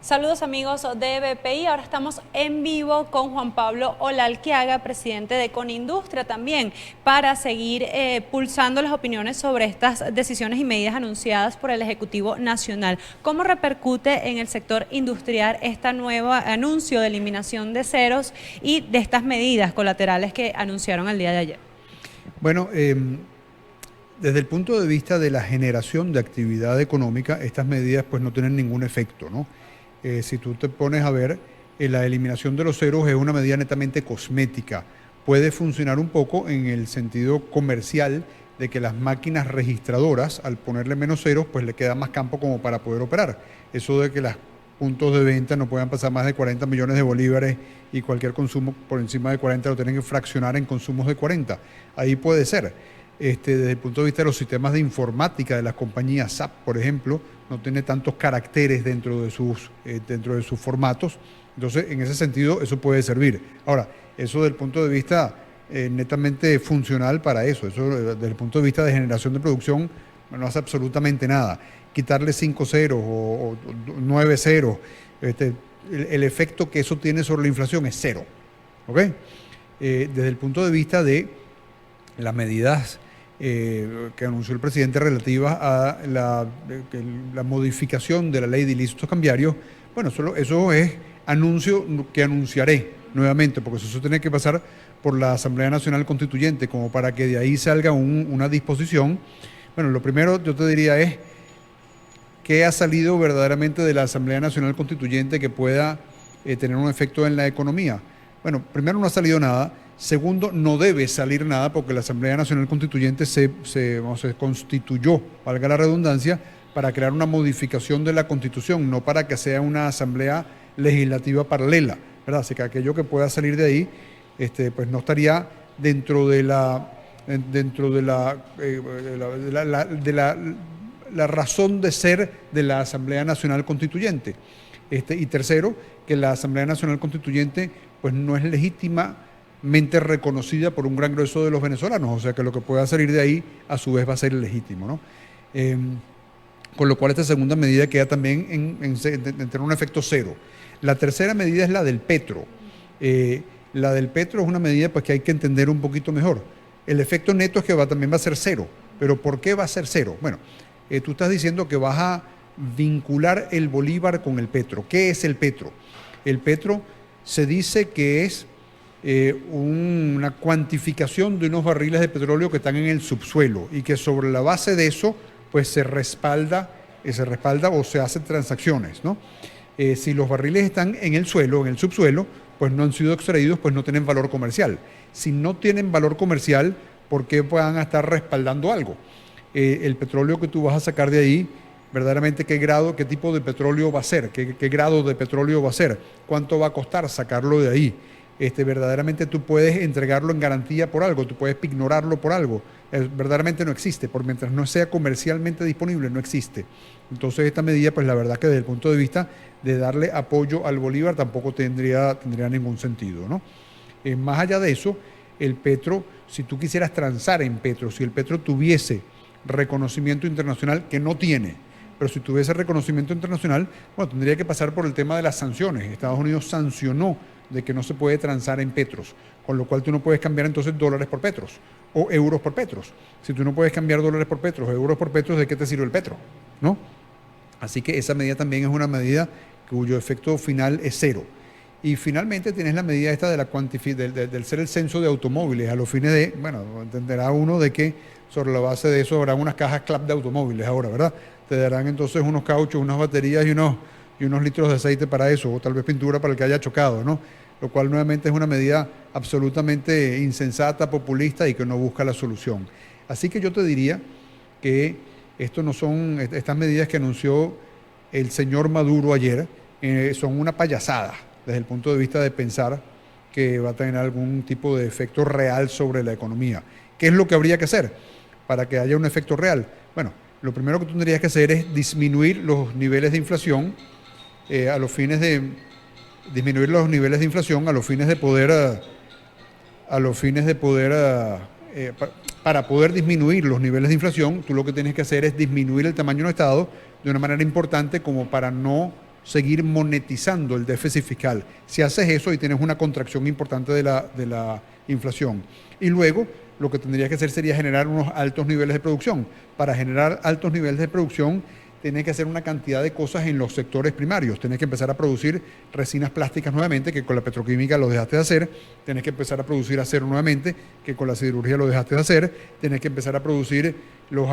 Saludos amigos de BPI, ahora estamos en vivo con Juan Pablo Olalquiaga, presidente de Conindustria también, para seguir pulsando las opiniones sobre estas decisiones y medidas anunciadas por el Ejecutivo Nacional. ¿Cómo repercute en el sector industrial este nuevo anuncio de eliminación de ceros y de estas medidas colaterales que anunciaron el día de ayer? Bueno, desde el punto de vista de la generación de actividad económica, estas medidas pues no tienen ningún efecto, ¿no? Si tú te pones a ver, la eliminación de los ceros es una medida netamente cosmética. Puede funcionar un poco en el sentido comercial de que las máquinas registradoras, al ponerle menos ceros, pues le queda más campo como para poder operar. Eso de que los puntos de venta no puedan pasar más de 40 millones de bolívares y cualquier consumo por encima de 40 lo tienen que fraccionar en consumos de 40. Ahí puede ser. Desde el punto de vista de los sistemas de informática de las compañías SAP, por ejemplo, no tiene tantos caracteres dentro de sus formatos. Entonces, en ese sentido, eso puede servir. Ahora, eso desde el punto de vista netamente funcional para eso desde el punto de vista de generación de producción, no hace absolutamente nada. Quitarle 5 ceros o 9 ceros, el efecto que eso tiene sobre la inflación es cero. ¿Ok? Desde el punto de vista de las medidas que anunció el presidente relativas a la modificación de la ley de ilícitos cambiarios, bueno, eso es anuncio que anunciaré nuevamente, porque eso tiene que pasar por la Asamblea Nacional Constituyente, como para que de ahí salga una disposición. Bueno, lo primero yo te diría es qué ha salido verdaderamente de la Asamblea Nacional Constituyente que pueda tener un efecto en la economía. Bueno, primero no ha salido nada. Segundo, no debe salir nada porque la Asamblea Nacional Constituyente se constituyó, valga la redundancia, para crear una modificación de la Constitución, no para que sea una asamblea legislativa paralela, ¿verdad? Así que aquello que pueda salir de ahí, pues no estaría dentro de la razón de ser de la Asamblea Nacional Constituyente. Y tercero, que la Asamblea Nacional Constituyente pues no es legítimamente reconocida por un gran grueso de los venezolanos, o sea que lo que pueda salir de ahí a su vez va a ser ilegítimo, ¿no? Con lo cual esta segunda medida queda también en tener un efecto cero. La tercera medida es la del petro. La del petro es una medida pues, que hay que entender un poquito mejor. El efecto neto es que también va a ser cero, pero ¿por qué va a ser cero? Bueno, tú estás diciendo que vas a vincular el bolívar con el petro. ¿Qué es el petro? El petro se dice que es una cuantificación de unos barriles de petróleo que están en el subsuelo y que sobre la base de eso pues se respalda o se hacen transacciones, ¿no? Si los barriles están en el suelo, en el subsuelo, pues no han sido extraídos, pues no tienen valor comercial. Si no tienen valor comercial, ¿por qué van a estar respaldando algo? El petróleo que tú vas a sacar de ahí, verdaderamente qué tipo de petróleo va a ser, qué grado de petróleo va a ser, cuánto va a costar sacarlo de ahí. Verdaderamente tú puedes entregarlo en garantía por algo, tú puedes ignorarlo por algo. Verdaderamente no existe, por mientras no sea comercialmente disponible, no existe. Entonces esta medida, pues la verdad que desde el punto de vista de darle apoyo al bolívar tampoco tendría ningún sentido, ¿no? Más allá de eso, el petro, si tú quisieras transar en petro, si el petro tuviese reconocimiento internacional, que no tiene, pero si tuviese reconocimiento internacional, bueno, tendría que pasar por el tema de las sanciones. Estados Unidos sancionó de que no se puede transar en petros, con lo cual tú no puedes cambiar entonces dólares por petros o euros por petros. Si tú no puedes cambiar dólares por petros o euros por petros, ¿de qué te sirve el petro? ¿No? Así que esa medida también es una medida cuyo efecto final es cero. Y finalmente tienes la medida esta de del ser el censo de automóviles a los fines de, bueno, entenderá uno de que sobre la base de eso habrá unas cajas CLAP de automóviles ahora, ¿verdad? Te darán entonces unos cauchos, unas baterías y unos litros de aceite para eso, o tal vez pintura para el que haya chocado, ¿no? Lo cual nuevamente es una medida absolutamente insensata, populista y que no busca la solución. Así que yo te diría que estas medidas que anunció el señor Maduro ayer, son una payasada desde el punto de vista de pensar que va a tener algún tipo de efecto real sobre la economía. ¿Qué es lo que habría que hacer para que haya un efecto real? Bueno, lo primero que tú tendrías que hacer es disminuir los niveles de inflación a los fines de disminuir los niveles de inflación a los fines de poder para poder disminuir los niveles de inflación, tú lo que tienes que hacer es disminuir el tamaño del Estado de una manera importante como para no seguir monetizando el déficit fiscal. Si haces eso y tienes una contracción importante de la inflación. Y luego lo que tendrías que hacer sería generar unos altos niveles de producción. Para generar altos niveles de producción tienes que hacer una cantidad de cosas en los sectores primarios. Tienes que empezar a producir resinas plásticas nuevamente, que con la petroquímica lo dejaste de hacer. Tienes que empezar a producir acero nuevamente, que con la siderurgia lo dejaste de hacer. Tienes que empezar a producir los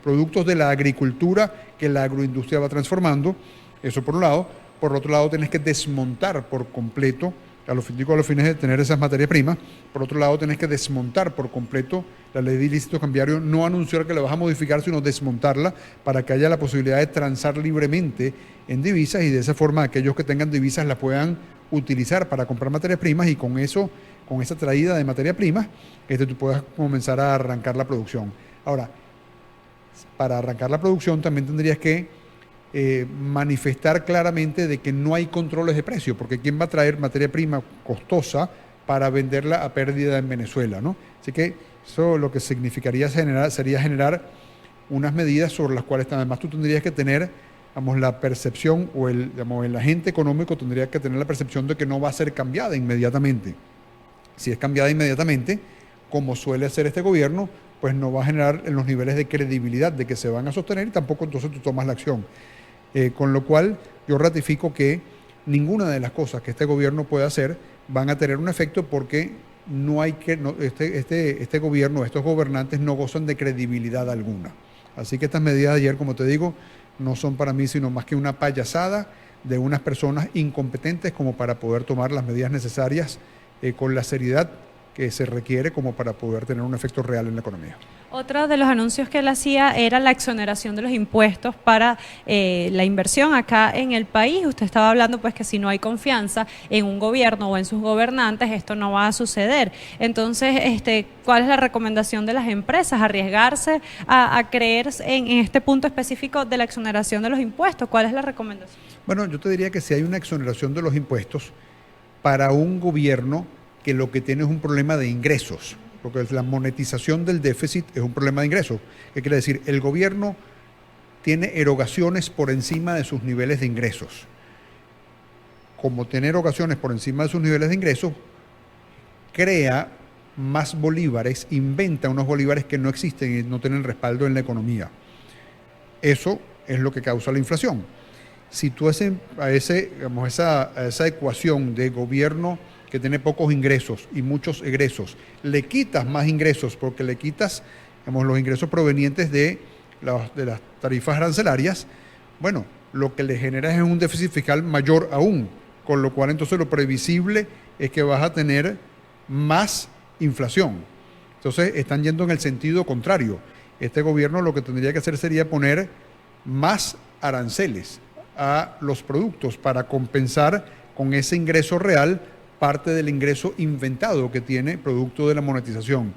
productos de la agricultura que la agroindustria va transformando. Eso por un lado. Por otro lado, tienes que desmontar por completo, a los fines de tener esas materias primas. Por otro lado, tenés que desmontar por completo la ley de ilícito cambiario, no anunciar que la vas a modificar, sino desmontarla para que haya la posibilidad de transar libremente en divisas y de esa forma aquellos que tengan divisas la puedan utilizar para comprar materias primas y con eso, con esa traída de materias primas, tú puedas comenzar a arrancar la producción. Ahora, para arrancar la producción también tendrías que manifestar claramente de que no hay controles de precio, porque ¿quién va a traer materia prima costosa para venderla a pérdida en Venezuela, ¿no? Así que eso lo que significaría sería generar unas medidas sobre las cuales además tú tendrías que tener, la percepción o el agente económico tendría que tener la percepción de que no va a ser cambiada inmediatamente. Si es cambiada inmediatamente, como suele hacer este gobierno, pues no va a generar en los niveles de credibilidad de que se van a sostener y tampoco entonces tú tomas la acción. Con lo cual yo ratifico que ninguna de las cosas que este gobierno puede hacer van a tener un efecto porque este gobierno, estos gobernantes no gozan de credibilidad alguna. Así que estas medidas de ayer, como te digo, no son para mí sino más que una payasada de unas personas incompetentes como para poder tomar las medidas necesarias con la seriedad que se requiere como para poder tener un efecto real en la economía. Otro de los anuncios que él hacía era la exoneración de los impuestos para la inversión acá en el país. Usted estaba hablando pues que si no hay confianza en un gobierno o en sus gobernantes, esto no va a suceder. Entonces, ¿cuál es la recomendación de las empresas? ¿Arriesgarse a creer en este punto específico de la exoneración de los impuestos? ¿Cuál es la recomendación? Bueno, yo te diría que si hay una exoneración de los impuestos para un gobierno que lo que tiene es un problema de ingresos, porque la monetización del déficit es un problema de ingresos. ¿Qué quiere decir? El gobierno tiene erogaciones por encima de sus niveles de ingresos. Como tiene erogaciones por encima de sus niveles de ingresos, crea más bolívares, inventa unos bolívares que no existen y no tienen respaldo en la economía. Eso es lo que causa la inflación. Si tú a esa ecuación de gobierno que tiene pocos ingresos y muchos egresos, le quitas más ingresos porque le quitas los ingresos provenientes de las tarifas arancelarias, bueno, lo que le generas es un déficit fiscal mayor aún, con lo cual entonces lo previsible es que vas a tener más inflación. Entonces están yendo en el sentido contrario. Este gobierno lo que tendría que hacer sería poner más aranceles a los productos para compensar con ese ingreso real parte del ingreso inventado que tiene producto de la monetización.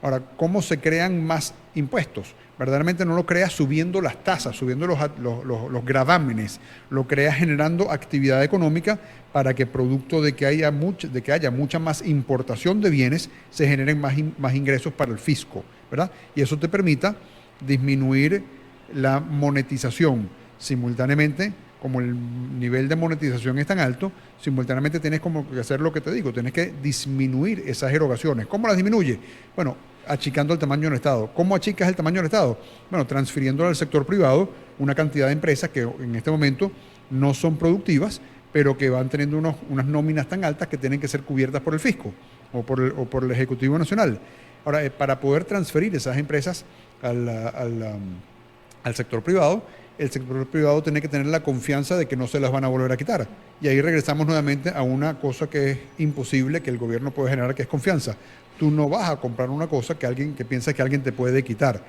Ahora, ¿cómo se crean más impuestos? Verdaderamente no lo creas subiendo las tasas, subiendo los gravámenes, lo creas generando actividad económica para que producto de que haya mucha más importación de bienes, se generen más ingresos para el fisco, ¿verdad? Y eso te permita disminuir la monetización simultáneamente. Como el nivel de monetización es tan alto, simultáneamente tienes como que hacer lo que te digo, tienes que disminuir esas erogaciones. ¿Cómo las disminuye? Bueno, achicando el tamaño del Estado. ¿Cómo achicas el tamaño del Estado? Bueno, transfiriendo al sector privado una cantidad de empresas que en este momento no son productivas, pero que van teniendo unas nóminas tan altas que tienen que ser cubiertas por el fisco o por el Ejecutivo Nacional. Ahora, para poder transferir esas empresas al sector privado, el sector privado tiene que tener la confianza de que no se las van a volver a quitar. Y ahí regresamos nuevamente a una cosa que es imposible que el gobierno puede generar, que es confianza. Tú no vas a comprar una cosa que piensa que alguien te puede quitar.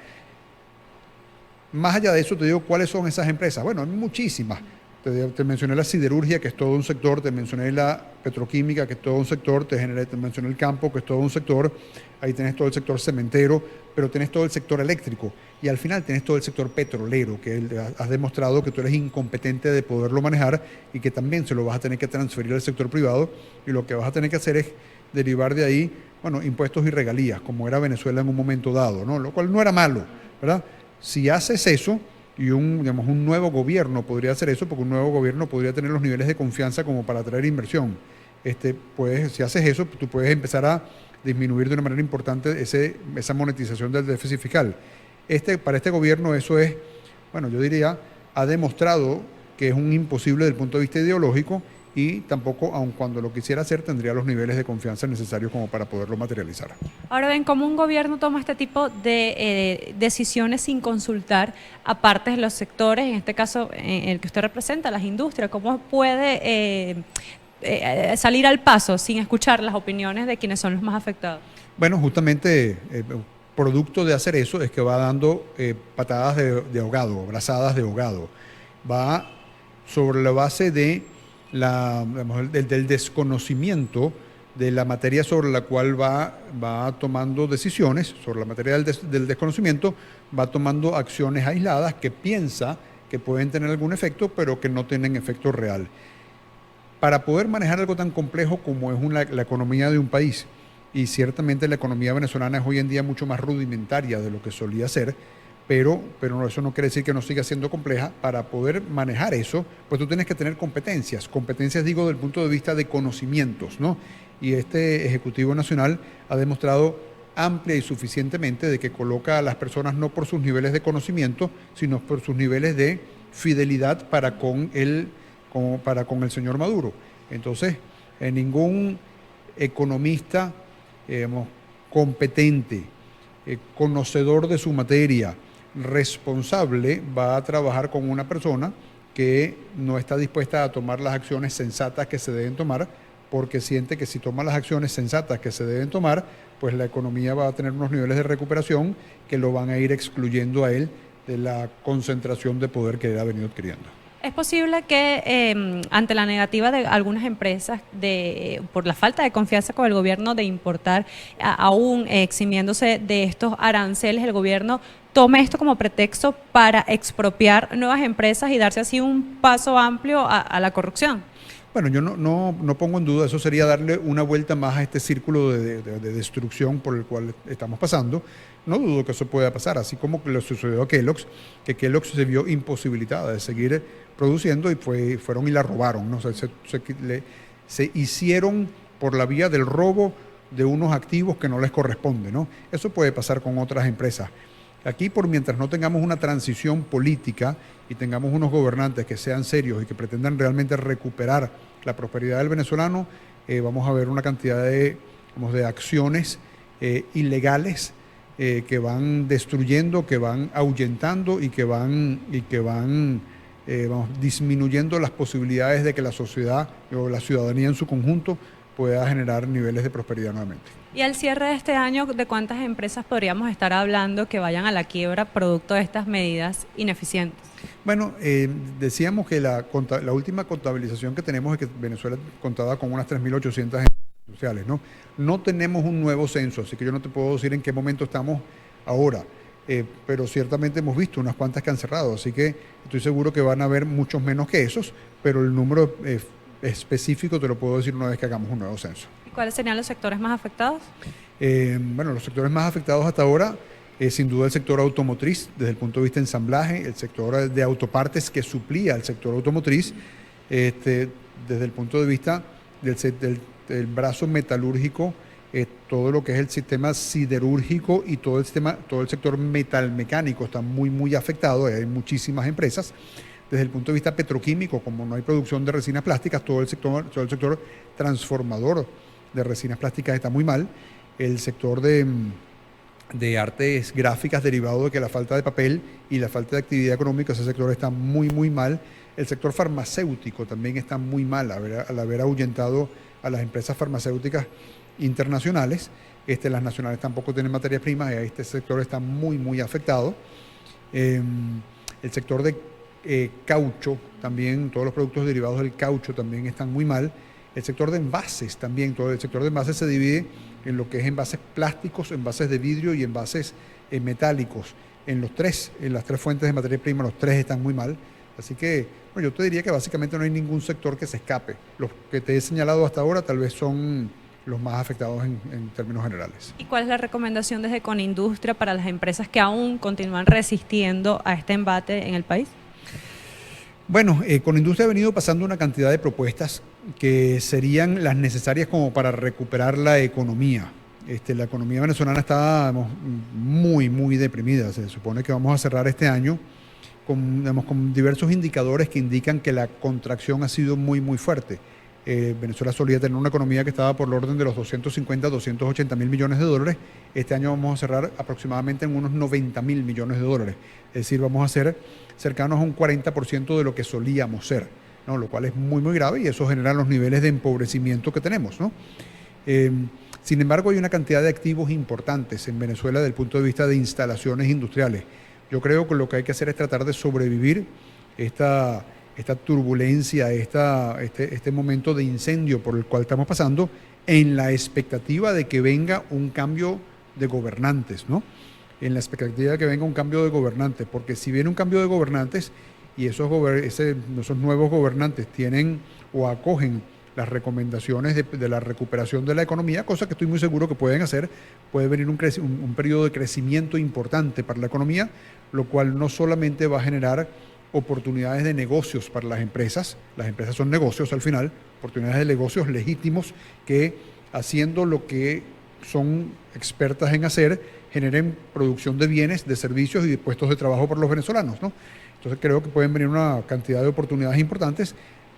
Más allá de eso, te digo, ¿cuáles son esas empresas? Bueno, hay muchísimas. Te mencioné la siderurgia, que es todo un sector, te mencioné la petroquímica, que es todo un sector, te mencioné el campo, que es todo un sector, ahí tienes todo el sector cementero, pero tienes todo el sector eléctrico y al final tienes todo el sector petrolero, que has demostrado que tú eres incompetente de poderlo manejar y que también se lo vas a tener que transferir al sector privado y lo que vas a tener que hacer es derivar de ahí, bueno, impuestos y regalías, como era Venezuela en un momento dado, ¿no? Lo cual no era malo, ¿verdad? Si haces eso, y digamos, un nuevo gobierno podría hacer eso, porque un nuevo gobierno podría tener los niveles de confianza como para atraer inversión. Si haces eso, tú puedes empezar a disminuir de una manera importante esa monetización del déficit fiscal. Para este gobierno eso es, bueno, yo diría, ha demostrado que es un imposible desde el punto de vista ideológico, y tampoco, aun cuando lo quisiera hacer, tendría los niveles de confianza necesarios como para poderlo materializar. Ahora ven, ¿cómo un gobierno toma este tipo de decisiones sin consultar a partes de los sectores, en este caso el que usted representa, las industrias? ¿Cómo puede salir al paso sin escuchar las opiniones de quienes son los más afectados? Bueno, justamente producto de hacer eso es que va dando patadas de ahogado, brazadas de ahogado. Va sobre la base del desconocimiento de la materia sobre la cual va tomando decisiones, sobre la materia del desconocimiento, va tomando acciones aisladas que piensa que pueden tener algún efecto, pero que no tienen efecto real. Para poder manejar algo tan complejo como es la economía de un país, y ciertamente la economía venezolana es hoy en día mucho más rudimentaria de lo que solía ser, pero eso no quiere decir que no siga siendo compleja. Para poder manejar eso, pues tú tienes que tener competencias digo, desde el punto de vista de conocimientos, ¿no? Y este Ejecutivo Nacional ha demostrado amplia y suficientemente de que coloca a las personas no por sus niveles de conocimiento, sino por sus niveles de fidelidad para con el señor Maduro. Entonces, ningún economista competente, conocedor de su materia, responsable, va a trabajar con una persona que no está dispuesta a tomar las acciones sensatas que se deben tomar, porque siente que si toma las acciones sensatas que se deben tomar, pues la economía va a tener unos niveles de recuperación que lo van a ir excluyendo a él de la concentración de poder que él ha venido adquiriendo. ¿Es posible que ante la negativa de algunas empresas por la falta de confianza con el gobierno de importar, aún eximiéndose de estos aranceles, el gobierno tome esto como pretexto para expropiar nuevas empresas y darse así un paso amplio a la corrupción? Bueno, yo no pongo en duda, eso sería darle una vuelta más a este círculo de destrucción por el cual estamos pasando. No dudo que eso pueda pasar, así como que le sucedió a Kellogg's, que Kellogg's se vio imposibilitada de seguir produciendo y fueron y la robaron, ¿no? O sea, se hicieron por la vía del robo de unos activos que no les corresponde, ¿no? Eso puede pasar con otras empresas. Aquí, mientras no tengamos una transición política y tengamos unos gobernantes que sean serios y que pretendan realmente recuperar la prosperidad del venezolano, vamos a ver una cantidad de acciones ilegales que van destruyendo, que van ahuyentando y que van disminuyendo las posibilidades de que la sociedad o la ciudadanía en su conjunto pueda generar niveles de prosperidad nuevamente. Y al cierre de este año, ¿de cuántas empresas podríamos estar hablando que vayan a la quiebra producto de estas medidas ineficientes? Bueno, decíamos que la última contabilización que tenemos es que Venezuela contaba con unas 3.800 empresas sociales, ¿no? No tenemos un nuevo censo, así que yo no te puedo decir en qué momento estamos ahora, pero ciertamente hemos visto unas cuantas que han cerrado, así que estoy seguro que van a haber muchos menos que esos, pero el número específico te lo puedo decir una vez que hagamos un nuevo censo. ¿Y cuáles serían los sectores más afectados? Bueno, los sectores más afectados hasta ahora, sin duda el sector automotriz, desde el punto de vista de ensamblaje, el sector de autopartes que suplía al sector automotriz, desde el punto de vista del brazo metalúrgico, todo lo que es el sistema siderúrgico y todo el sector metalmecánico está muy afectado, hay muchísimas empresas. Desde el punto de vista petroquímico, como no hay producción de resinas plásticas, todo el sector transformador de resinas plásticas está muy mal. El sector de artes gráficas, derivado de que la falta de papel y la falta de actividad económica, ese sector está muy mal. El sector farmacéutico también está muy mal al haber ahuyentado a las empresas farmacéuticas internacionales. Las nacionales tampoco tienen materias primas y este sector está muy afectado. El sector de caucho también, todos los productos derivados del caucho también están muy mal. El sector de envases también, todo el sector de envases se divide en lo que es envases plásticos, envases de vidrio y envases metálicos. En las tres fuentes de materia prima, los tres están muy mal. Así que bueno, yo te diría que básicamente no hay ningún sector que se escape. Los que te he señalado hasta ahora tal vez son los más afectados en términos generales. ¿Y cuál es la recomendación desde Conindustria para las empresas que aún continúan resistiendo a este embate en el país? Bueno, Conindustria ha venido pasando una cantidad de propuestas que serían las necesarias como para recuperar la economía. La economía venezolana está muy deprimida. Se supone que vamos a cerrar este año con diversos indicadores que indican que la contracción ha sido muy fuerte. Venezuela solía tener una economía que estaba por el orden de los 250, 280 mil millones de dólares. Este año vamos a cerrar aproximadamente en unos 90 mil millones de dólares. Es decir, vamos a ser cercanos a un 40% de lo que solíamos ser, ¿no? Lo cual es muy grave y eso genera los niveles de empobrecimiento que tenemos, ¿no? Sin embargo, hay una cantidad de activos importantes en Venezuela desde el punto de vista de instalaciones industriales. Yo creo que lo que hay que hacer es tratar de sobrevivir esta turbulencia, este momento de incendio por el cual estamos pasando, en la expectativa de que venga un cambio de gobernantes, ¿no? En la expectativa de que venga un cambio de gobernantes, porque si viene un cambio de gobernantes y esos nuevos gobernantes tienen o acogen las recomendaciones de la recuperación de la economía, cosa que estoy muy seguro que pueden hacer, puede venir un periodo de crecimiento importante para la economía, lo cual no solamente va a generar oportunidades de negocios para las empresas son negocios al final, oportunidades de negocios legítimos que, haciendo lo que son expertas en hacer, generen producción de bienes, de servicios y de puestos de trabajo para los venezolanos, ¿no? Entonces creo que pueden venir una cantidad de oportunidades importantes,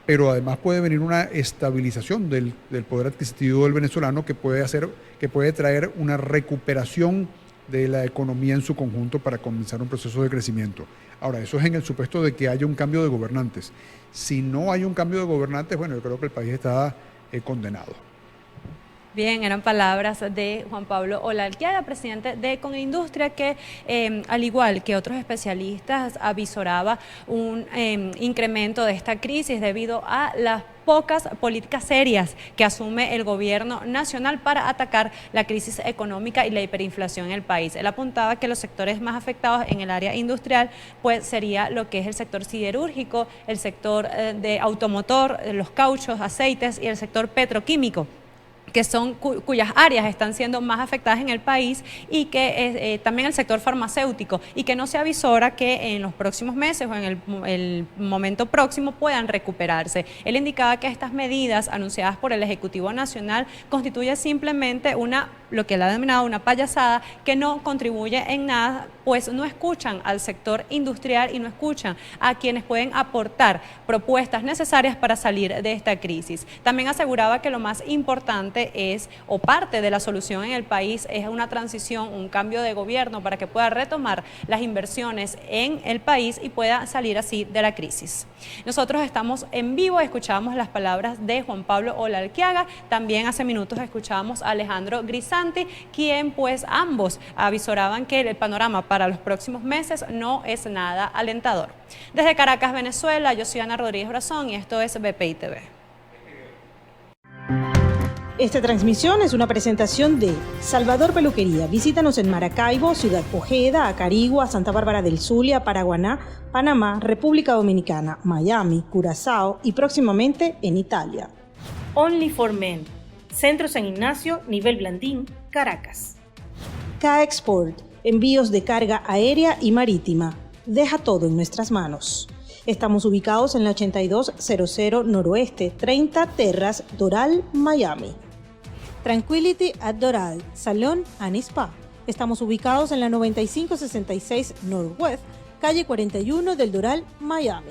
pero además puede venir una estabilización del poder adquisitivo del venezolano que puede traer una recuperación de la economía en su conjunto para comenzar un proceso de crecimiento. Ahora, eso es en el supuesto de que haya un cambio de gobernantes. Si no hay un cambio de gobernantes, bueno, yo creo que el país está condenado. Bien, eran palabras de Juan Pablo Olalquiaga, presidente de Conindustria, que al igual que otros especialistas avisoraba un incremento de esta crisis debido a las pocas políticas serias que asume el gobierno nacional para atacar la crisis económica y la hiperinflación en el país. Él apuntaba que los sectores más afectados en el área industrial pues sería lo que es el sector siderúrgico, el sector de automotor, los cauchos, aceites y el sector petroquímico, que son cuyas áreas están siendo más afectadas en el país, y que también el sector farmacéutico, y que no se avisora que en los próximos meses o en el momento próximo puedan recuperarse. Él indicaba que estas medidas anunciadas por el Ejecutivo Nacional constituyen simplemente lo que él ha denominado una payasada, que no contribuye en nada, pues no escuchan al sector industrial y no escuchan a quienes pueden aportar propuestas necesarias para salir de esta crisis. También aseguraba que lo más importante parte de la solución en el país es una transición, un cambio de gobierno para que pueda retomar las inversiones en el país y pueda salir así de la crisis. Nosotros estamos en vivo, escuchábamos las palabras de Juan Pablo Olalquiaga, también hace minutos escuchábamos a Alejandro Grisanti, quien pues ambos avisoraban que el panorama para los próximos meses no es nada alentador. Desde Caracas, Venezuela, yo soy Ana Rodríguez Brazón y esto es BPI TV. Esta transmisión es una presentación de Salvador Peluquería. Visítanos en Maracaibo, Ciudad Ojeda, Acarigua, Santa Bárbara del Zulia, Paraguaná, Panamá, República Dominicana, Miami, Curazao y próximamente en Italia. Only for Men. Centro San Ignacio, Nivel Blandín, Caracas. K-Export. Envíos de carga aérea y marítima. Deja todo en nuestras manos. Estamos ubicados en la 8200 Noroeste, 30 Terras, Doral, Miami. Tranquility at Doral, Salón and Spa. Estamos ubicados en la 9566 Northwest, calle 41 del Doral, Miami.